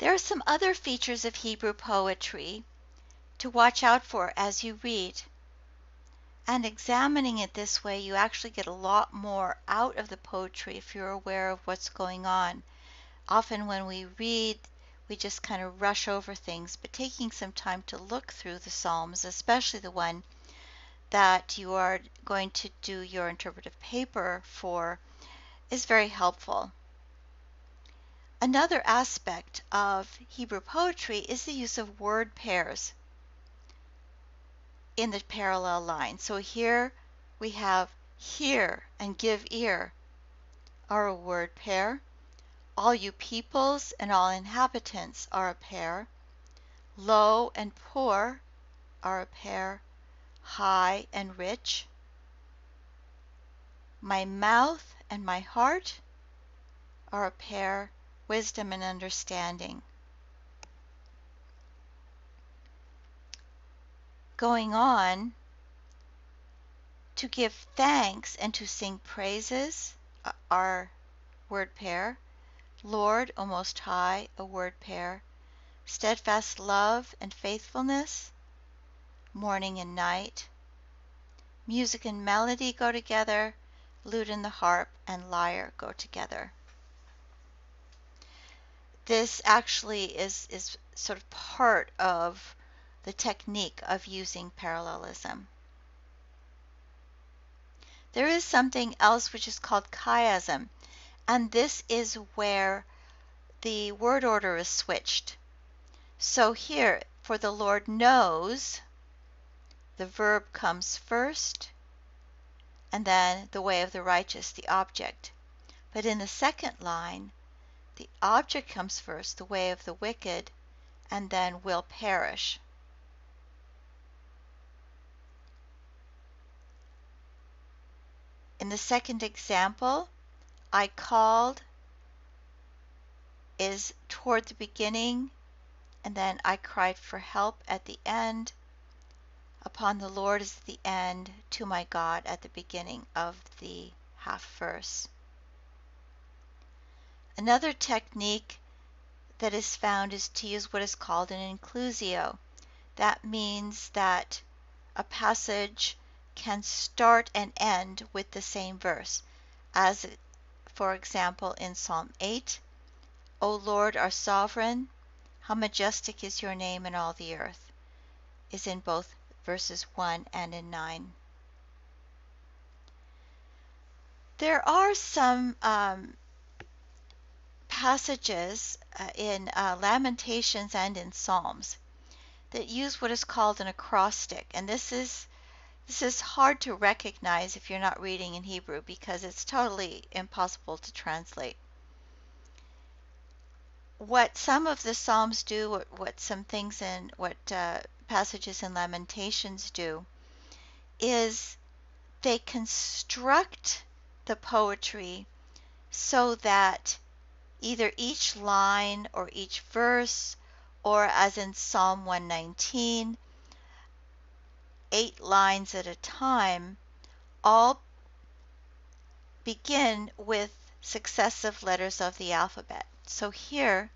There are some other features of Hebrew poetry to watch out for as you read. And examining it this way, you actually get a lot more out of the poetry if you're aware of what's going on. Often when we read, we just kind of rush over things, but taking some time to look through the Psalms, especially the one that you are going to do your interpretive paper for, is very helpful. Another aspect of Hebrew poetry is the use of word pairs in the parallel line. So here we have hear and give ear are a word pair. All you peoples and all inhabitants are a pair. Low and poor are a pair. High and rich. My mouth and my heart are a pair. Wisdom and understanding. Going on, to give thanks and to sing praises are word pair. Lord, O Most High, a word pair. Steadfast love and faithfulness, morning and night. Music and melody go together. Lute and the harp and lyre go together. This actually is sort of part of the technique of using parallelism. There is something else which is called chiasm, and this is where the word order is switched. So here, for the Lord knows, the verb comes first, and then the way of the righteous, the object. But in the second line, the object comes first, the way of the wicked, and then will perish. In the second example, I called is toward the beginning, and then I cried for help at the end. Upon the Lord is the end, to my God at the beginning of the half verse. Another technique that is found is to use what is called an inclusio. That means that a passage can start and end with the same verse, as for example in Psalm 8, O Lord, our sovereign, how majestic is your name in all the earth, is in both verses 1 and in 9. There are some passages in Lamentations and in Psalms that use what is called an acrostic, and this is hard to recognize if you're not reading in Hebrew because it's totally impossible to translate. What some of the Psalms do, what some things in what passages in Lamentations do, is they construct the poetry so that either each line or each verse, or as in Psalm 119, 8 lines at a time, all begin with successive letters of the alphabet. So here,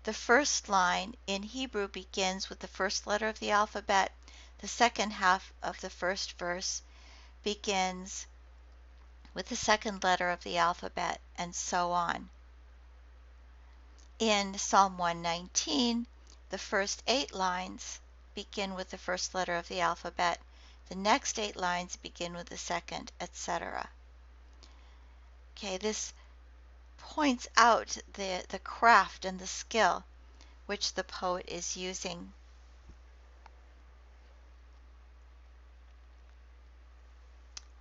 the first line in Hebrew begins with the first letter of the alphabet. The second half of the first verse begins with the second letter of the alphabet, and so on. In Psalm 119, the first 8 lines begin with the first letter of the alphabet. The next 8 lines begin with the second, etc. Okay, this points out the craft and the skill which the poet is using.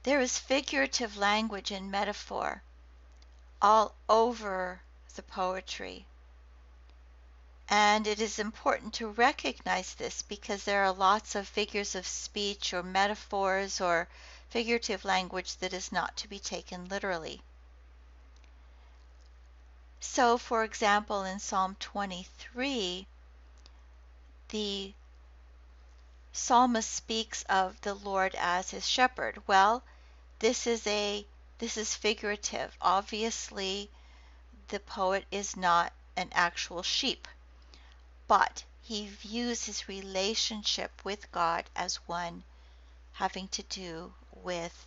There is figurative language and metaphor all over the poetry. And it is important to recognize this because there are lots of figures of speech or metaphors or figurative language that is not to be taken literally. So, for example, in Psalm 23, the psalmist speaks of the Lord as his shepherd. Well, this is figurative. Obviously, the poet is not an actual sheep. but he views his relationship with God as one having to do with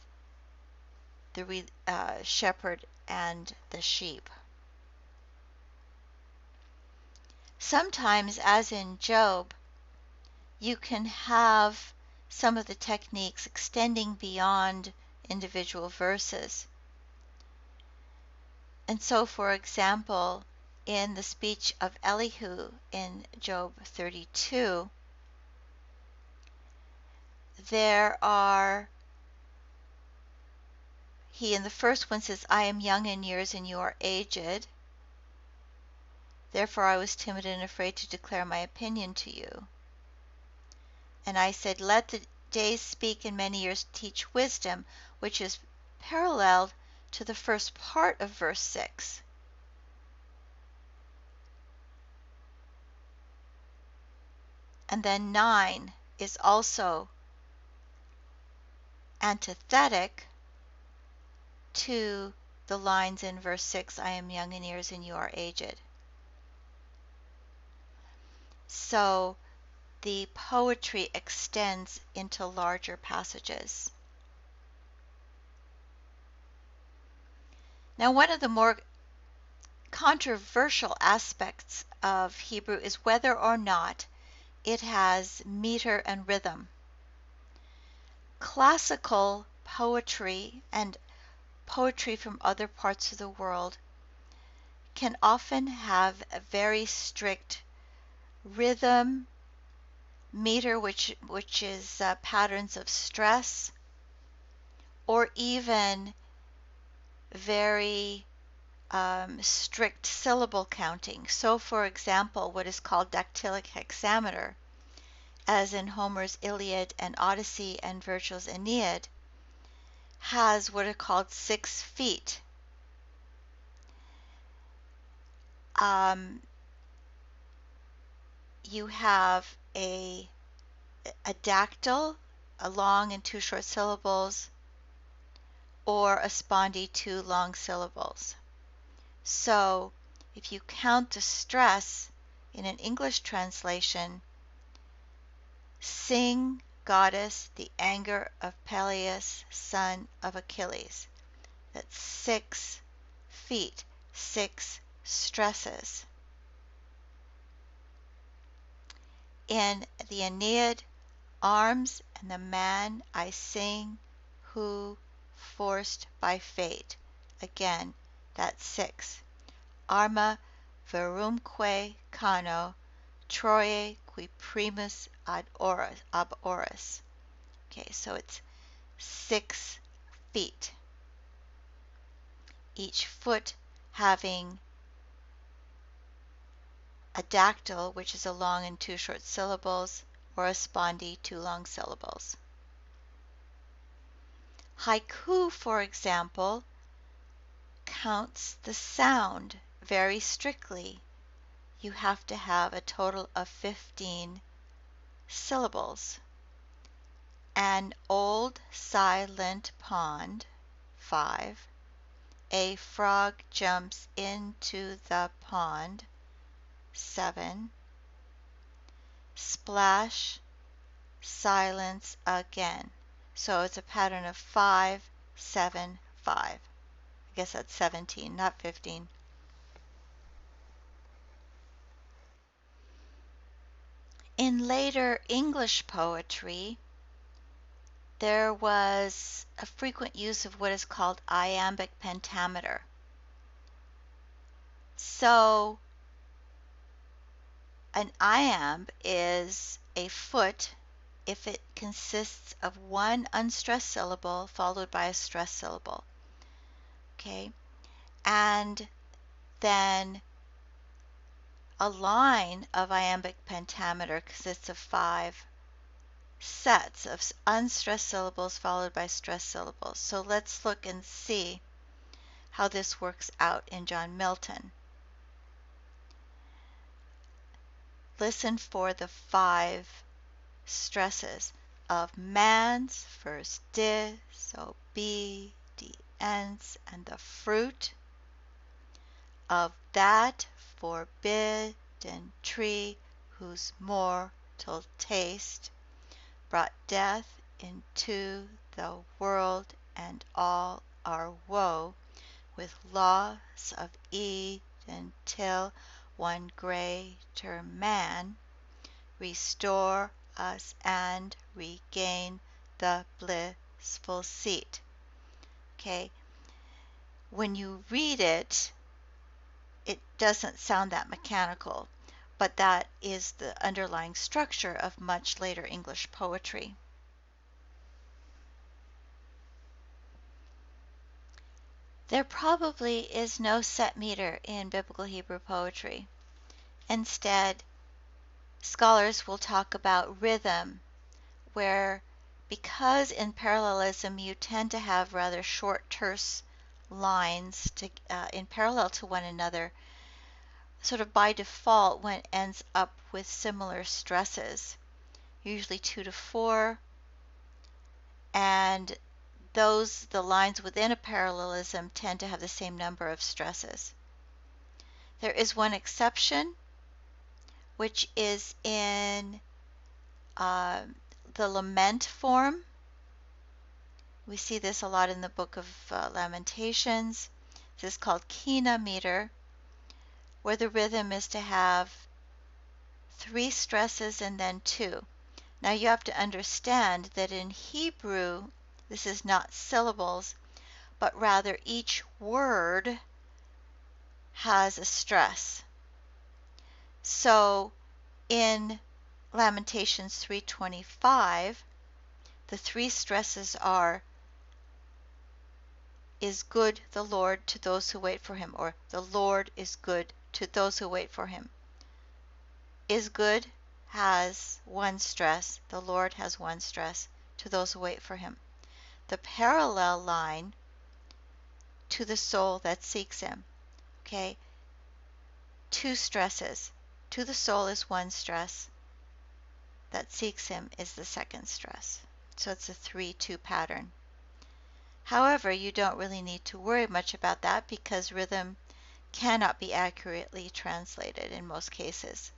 the shepherd and the sheep. Sometimes, as in Job, you can have some of the techniques extending beyond individual verses. And so, for example, in the speech of Elihu in Job 32, he in the first one says, I am young in years and you are aged. Therefore I was timid and afraid to declare my opinion to you. And I said, let the days speak and many years teach wisdom, which is paralleled to the first part of verse 6. And then 9 is also antithetic to the lines in verse 6, I am young in years and you are aged. So the poetry extends into larger passages. Now, one of the more controversial aspects of Hebrew is whether or not it has meter and rhythm. Classical poetry and poetry from other parts of the world can often have a very strict rhythm, meter, which is patterns of stress, or even very strict syllable counting. So, for example, what is called dactylic hexameter, as in Homer's Iliad and Odyssey and Virgil's Aeneid, has what are called 6 feet. You have a dactyl, a long and 2 short syllables, or a spondy, 2 long syllables. So if you count the stress in an English translation, sing, goddess, the anger of Peleus, son of Achilles. That's 6 feet, 6 stresses. In the Aeneid, arms and the man I sing who forced by fate. Again, that's 6. Arma verumque cano, Troie qui primus ad ab oris. Okay, so it's 6 feet. Each foot having a dactyl, which is a long and 2 short syllables, or a spondy, 2 long syllables. Haiku, for example, counts the sound very strictly. You have to have a total of 15 syllables. An old silent pond, 5. A frog jumps into the pond, 7. Splash, silence again. So it's a pattern of 5, 7, 5. I guess that's 17, not 15. In later English poetry, there was a frequent use of what is called iambic pentameter. So an iamb is a foot if it consists of one unstressed syllable followed by a stressed syllable. Okay? And then a line of iambic pentameter consists of 5 sets of unstressed syllables followed by stressed syllables. So let's look and see how this works out in John Milton. Listen for the 5 stresses of man's, first dis, obedience, and the fruit of that forbidden tree whose mortal taste brought death into the world and all our woe, with loss of Eden till one greater man restore us and regain the blissful seat. Okay, when you read it, it doesn't sound that mechanical, but that is the underlying structure of much later English poetry. There probably is no set meter in Biblical Hebrew poetry. Instead, scholars will talk about rhythm, where because in parallelism you tend to have rather short, terse lines in parallel to one another, sort of by default one ends up with similar stresses, usually 2 to 4, and the lines within a parallelism tend to have the same number of stresses. There is one exception, which is in the lament form. We see this a lot in the book of Lamentations. This is called kina meter, where the rhythm is to have 3 stresses and then 2. Now you have to understand that in Hebrew, this is not syllables, but rather each word has a stress. So in Lamentations 3:25, the 3 stresses are, is good the Lord to those who wait for him, or the Lord is good to those who wait for him. Is good has 1 stress, the Lord has 1 stress to those who wait for him. The parallel line, to the soul that seeks him, okay, 2 stresses. To the soul is 1 stress, that seeks him is the 2nd stress. So it's a 3-2 pattern. However, you don't really need to worry much about that because rhythm cannot be accurately translated in most cases.